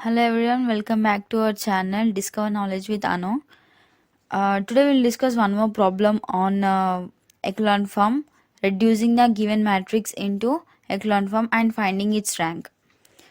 Hello everyone, welcome back to our channel Discover Knowledge with Anu. Today we'll discuss one more problem on echelon form, reducing the given matrix into echelon form and finding its rank.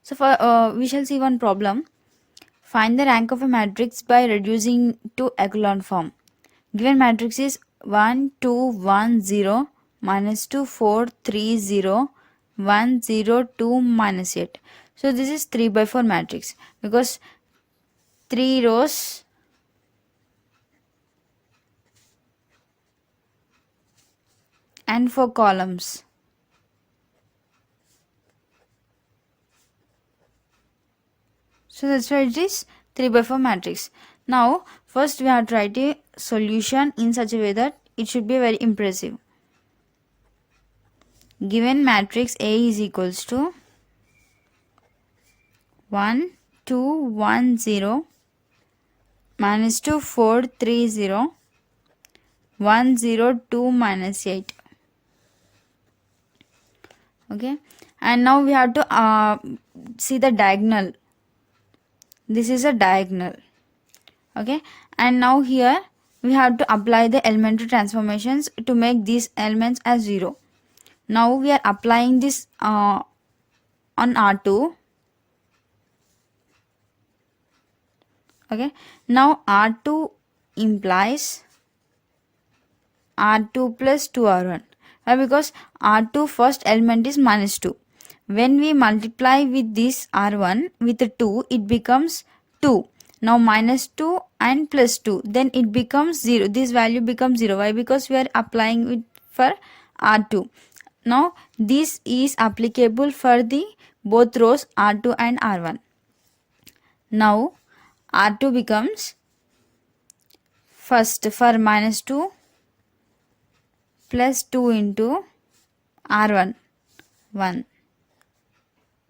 So we shall see one problem. Find the rank of a matrix by reducing to echelon form. Given matrix is 1 2 1 0 minus 2 4 3 0 1 0 2 minus 8. So this is 3 by 4 matrix because 3 rows and 4 columns. So that's why it is 3 by 4 matrix. Now first we have to write a solution in such a way that it should be very impressive. Given matrix A is equals to 1 2 1 0 minus 2 4 3 0 1 0 2 minus 8. Okay, and now we have to see the diagonal. This is a diagonal. Okay, and now here we have to apply the elementary transformations to make these elements as 0. Now we are applying this on R2. Okay, now R2 implies R2 plus 2R1. Why? Because R2 first element is minus 2. When we multiply with this R1 with 2, it becomes 2. Now minus 2 and plus 2, then it becomes 0. This value becomes 0. Why? Because we are applying it for R2. Now this is applicable for the both rows R2 and R1. Now R2 becomes first for minus 2 plus 2 into R1 1,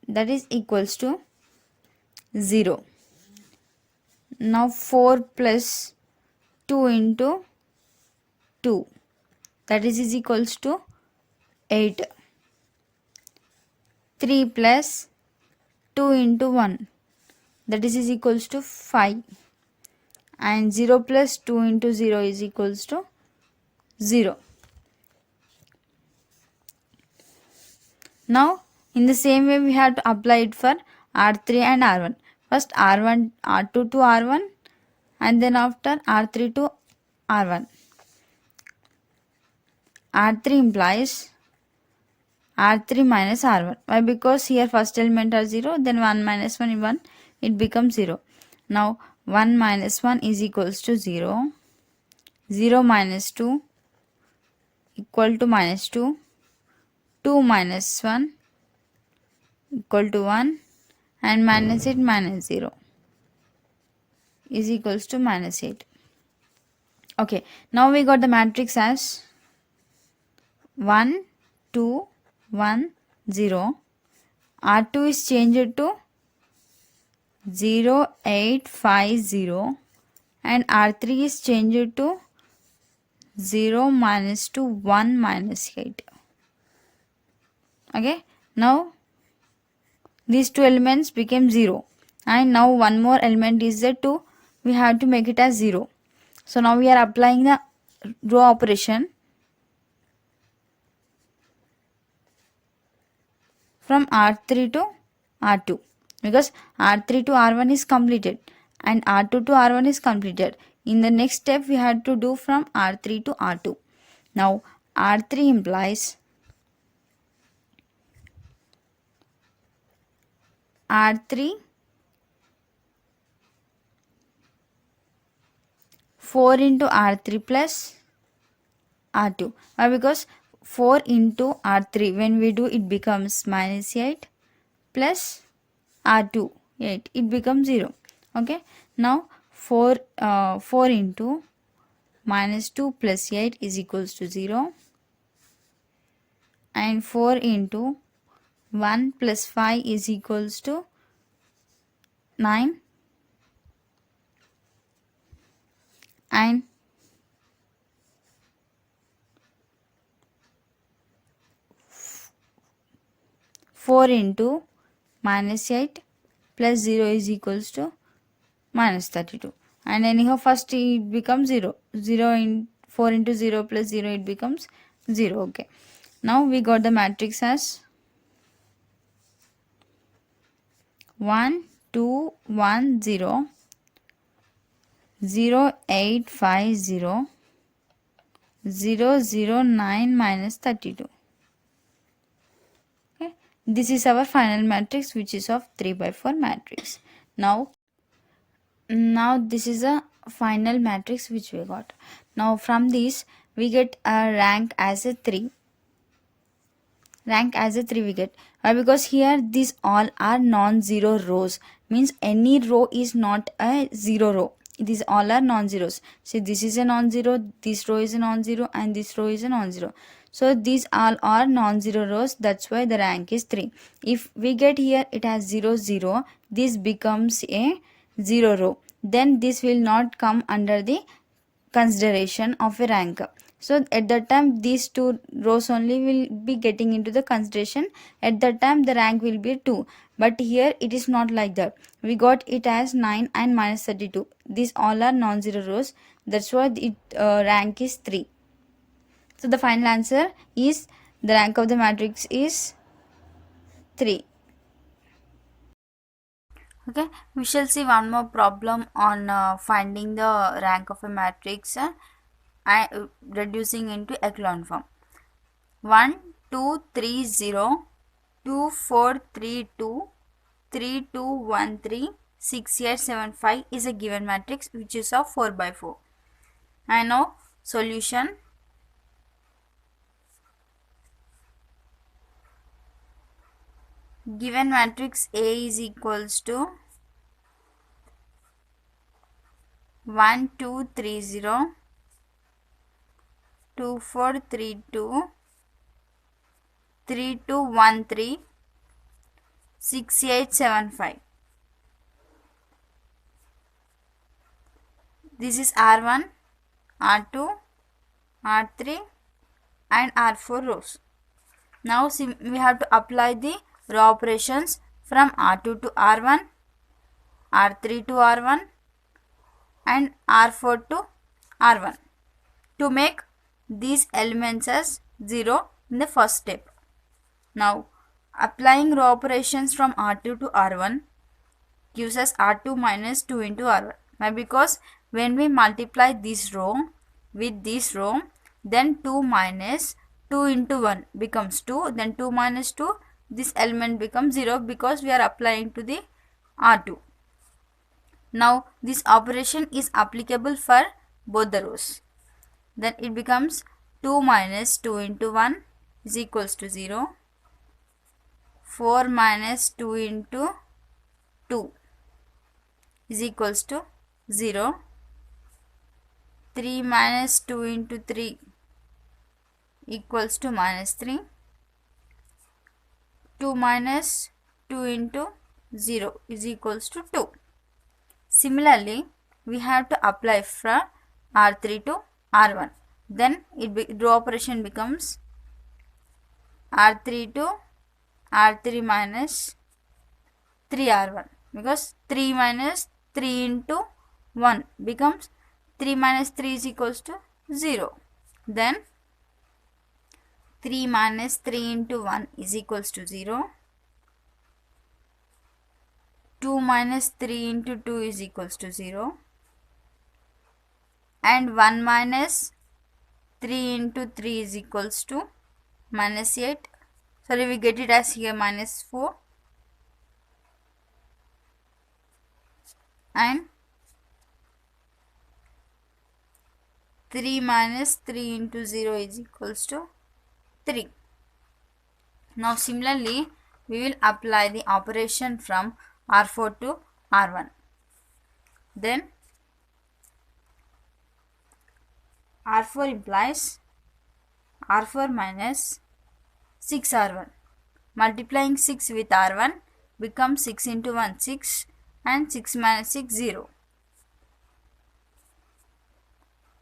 that is equals to 0. Now 4 plus 2 into 2, that is equals to 8. 3 plus 2 into 1, that is equals to 5. And 0 plus 2 into 0 is equals to 0. Now in the same way we have to apply it for R3 and R1. First R1 R2 to R1 and then after R3 to R1. R3 implies R3 minus R1. Why? Because here first element are 0, then 1 minus 1 is 1, it becomes 0. Now 1 minus 1 is equals to 0. 0 minus 2 equal to minus 2. 2 minus 1 equal to 1 and minus 8 minus 0 is equals to minus 8. Okay, now we got the matrix as 1 2 1 0. R2 is changed to 0 8 5 0 and R3 is changed to 0 minus 2 1 minus 8. Okay, now these two elements became 0 and now one more element is the 2. We have to make it as 0. So now we are applying the row operation from R3 to R2 because R3 to R1 is completed and R2 to R1 is completed. In the next step we had to do from R3 to R2. Now R3 implies R3 4 into R3 plus R2. Why? Because 4 into R3 when we do it becomes minus 8 plus R2 8, it becomes 0. Okay, now 4 into minus 2 plus 8 is equals to 0 and 4 into 1 plus 5 is equals to 9 and 4 into minus 8 plus 0 is equals to minus 32. And anyhow first it becomes 0. 0 in 4 into 0 plus 0, it becomes 0. Okay. Now we got the matrix as 1 2 1 0 0 8 5 0 0 0 9 minus 32. Okay. This is our final matrix, which is of 3 by 4 matrix. Now this is a final matrix which we got. Now from this we get a rank as a 3. Rank as a 3 we get. Why? Because here these all are non-zero rows. Means any row is not a zero row. These all are non-zeros. See, this is a non-zero, this row is a non-zero, and this row is a non-zero. So these all are non-zero rows. That's why the rank is 3. If we get here it has 0 0, this becomes a 0 row. Then this will not come under the consideration of a rank. So at that time these two rows only will be getting into the consideration. At that time the rank will be 2. But here it is not like that. We got it as 9 and minus 32. These all are non-zero rows. That's why it rank is 3. So the final answer is the rank of the matrix is 3. Okay, we shall see one more problem on finding the rank of a matrix and reducing into echelon form. 1 2 3 0 2 4 3 2 3 2 1 3 6 8 7 5 is a given matrix which is of 4 by 4. And now solution. Given matrix A is equals to 1 2 3 0 2 4 3 2 3 2 1 3 6 8 7 5. This is R1, R2, R3 and R4 rows. Now we have to apply the row operations from R2 to R1, R3 to R1 and R4 to R1 to make these elements as 0 in the first step. Now applying row operations from R2 to R1 gives us R2 minus 2 into R1. Why? Because when we multiply this row with this row, then 2 minus 2 into 1 becomes 2, then 2 minus 2, this element becomes 0 because we are applying to the R2. Now this operation is applicable for both the rows. Then it becomes 2 minus 2 into 1 is equals to 0. 4 minus 2 into 2 is equals to 0. 3 minus 2 into 3 equals to minus 3. 2 minus 2 into 0 is equals to 2. Similarly, we have to apply from R3 to R1. Then row operation becomes R3 to R3 minus 3R1, because 3 minus 3 into 1 becomes 3 minus 3 is equals to 0. Then 3 minus 3 into 1 is equals to 0. 2 minus 3 into 2 is equals to 0. And 1 minus 3 into 3 is equals to minus 8. Sorry, we get it as here minus 4. And 3 minus 3 into 0 is equals to 3. Now similarly, we will apply the operation from R4 to R1. Then R4 implies R4 minus 6R1. Multiplying 6 with R1 becomes 6 into 1 6 and 6 minus 6 0.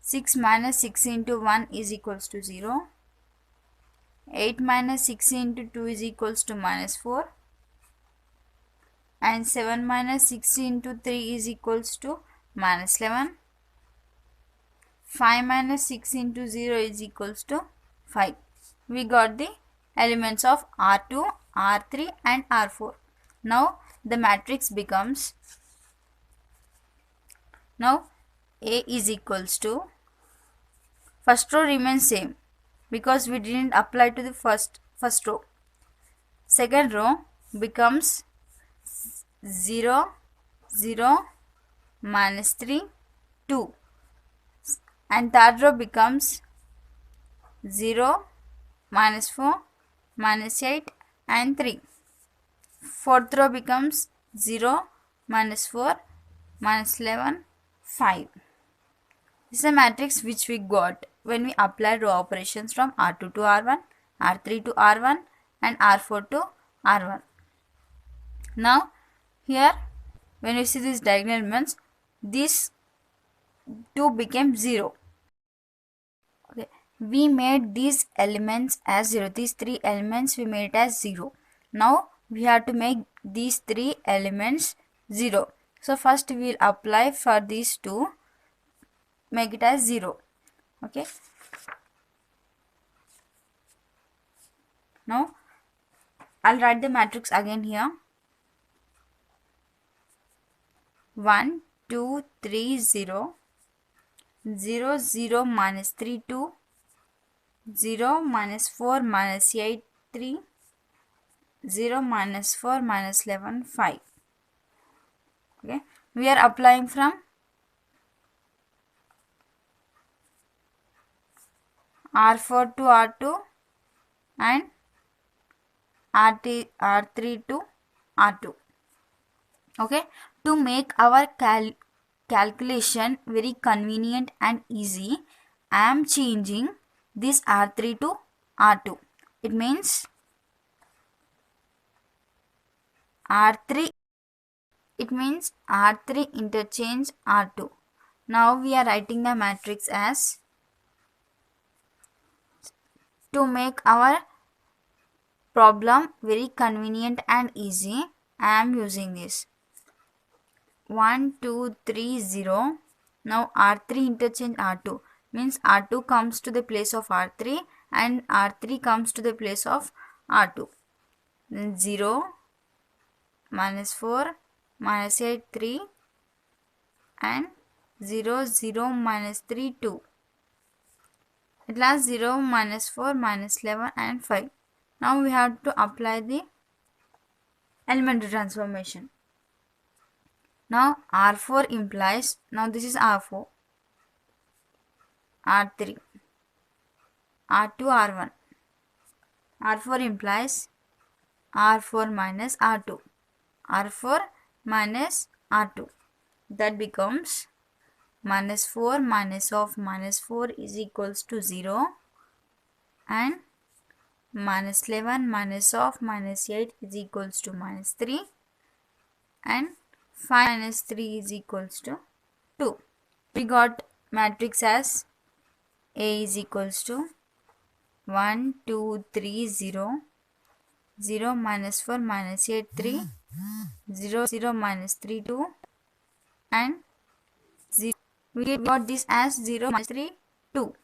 6 minus 6 into 1 is equals to 0. 8 minus 6 into 2 is equals to minus 4. and 7 minus 6 into 3 is equals to minus 11. 5 minus 6 into 0 is equals to 5. We got the elements of R2, R3 and R4. Now the matrix becomes, now A is equals to, first row remains same because we didn't apply to the first row. Second row becomes 0, 0, minus 3, 2. And third row becomes 0, minus 4, minus 8 and 3. Fourth row becomes 0, minus 4, minus 11, 5. This is a matrix which we got when we applied row operations from R2 to R1, R3 to R1 and R4 to R1. Now here when you see these diagonal elements, these 2 became 0. Okay. We made these elements as 0. These 3 elements we made as 0. Now we have to make these 3 elements 0. So first we will apply for these 2, make it as 0. Okay. Now I'll write the matrix again here. 1, 2, 3, 0, 0, 0, minus 3, 2, 0, minus 4, minus 8, 3, 0, minus 4, minus 11, 5. Okay. We are applying from R4 to R2 and R3 to R2. Okay. To make our calculation very convenient and easy, I am changing this R3 to R2. It means R3 interchange R2. Now we are writing the matrix as, to make our problem very convenient and easy, I am using this 1, 2, 3, 0. Now R3 interchange R2 means R2 comes to the place of R3 and R3 comes to the place of R2. Then 0, minus 4, minus 8, 3 and 0, 0, minus 3, 2. At last 0, minus 4, minus 11 and 5. Now we have to apply the elementary transformation. Now R4 implies, now this is R4, R3, R2, R1. R4 implies R4 minus R2, R4 minus R2. That becomes minus 4 minus of minus 4 is equals to 0 and minus 11 minus of minus 8 is equals to minus 3 and 5 minus 3 is equals to 2. We got matrix as A is equals to 1, 2, 3, 0, 0, minus 4, minus 8, 3, 0, 0, minus 3, 2 and 0. We got this as 0, minus 3, 2.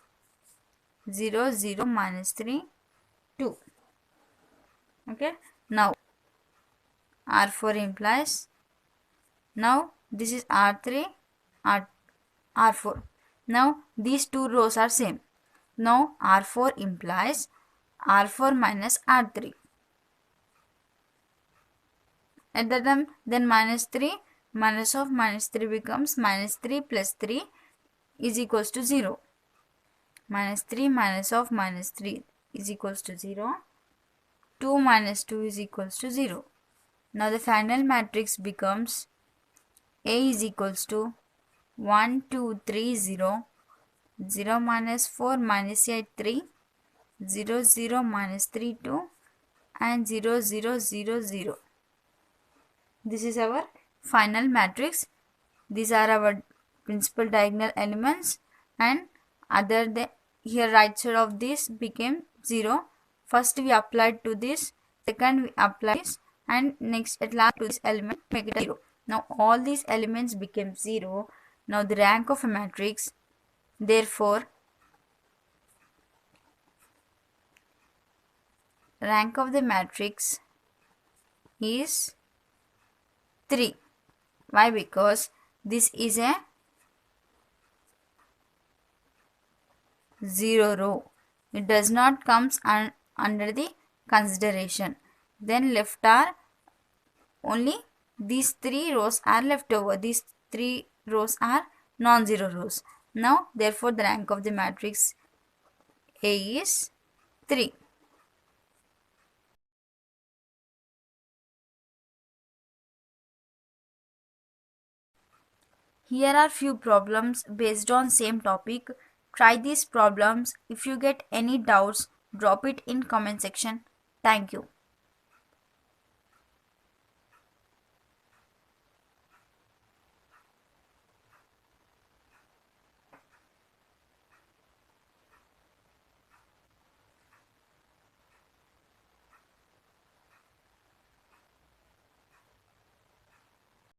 0, 0, minus 3, 2. Okay. Now R4 implies, now this is R3, R4. Now these two rows are same. Now R4 implies R4 minus R3. At that time, then minus 3, minus of minus 3 becomes minus 3 plus 3 is equals to 0. Minus 3 minus of minus 3 is equals to 0. 2 minus 2 is equals to 0. Now the final matrix becomes A is equals to 1, 2, 3, 0, 0 minus 4 minus 8, 3, 0, 0 minus 3, 2 and 0, 0, 0, 0. This is our final matrix. These are our principal diagonal elements and other than here right side of this became 0. First we applied to this, second we applied this, and next at last to this element make it 0. Now all these elements became 0. Now the rank of a matrix, therefore rank of the matrix is 3. Why? Because this is a 0 row. It does not comes under the consideration. Then left are only these 3 rows are left over. These 3 rows are non-zero rows. Now therefore the rank of the matrix A is 3. Here are few problems based on same topic. Try these problems. If you get any doubts, drop it in comment section. Thank you.